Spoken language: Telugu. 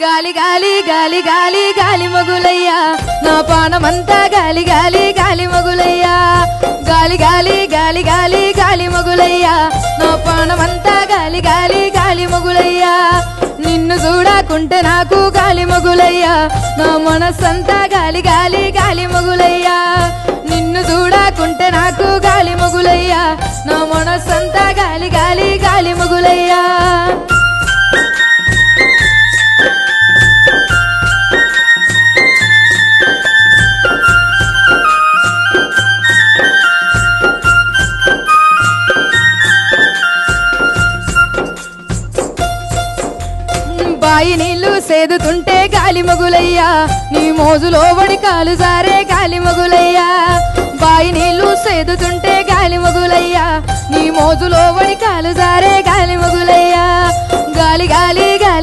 గాలి గాలి గాలి గాలి గాలి మొగులయ్యా నా పానమంతా గాలి గాలి గాలి మొగులయ్యా గాలి గాలి గాలి గాలి గాలి మొగులయ్యా నా పానమంతా గాలి గాలి గాలి మొగులయ్యా నిన్ను చూడకుంటే నాకు గాలి మొగులయ్యా నా మనసంతా గాలి గాలి గాలి మొగులయ్యా నిన్ను చూడకుంటే నాకు గాలి మొగులయ్యా నా మనసంతా గాలి గాలి గాలి మొగులయ్యా బాయి నీళ్లు సేదుతుంటే గాలి మొగులయ్యా నీ మోజులో వడి కాలు జారే గాలి మొగులయ్యా బాయి నీళ్లు సేదుతుంటే గాలి మొగులయ్యా నీ మోజులో వడి కాలు జారే గాలి మొగులయ్యా గాలి గాలి గాలి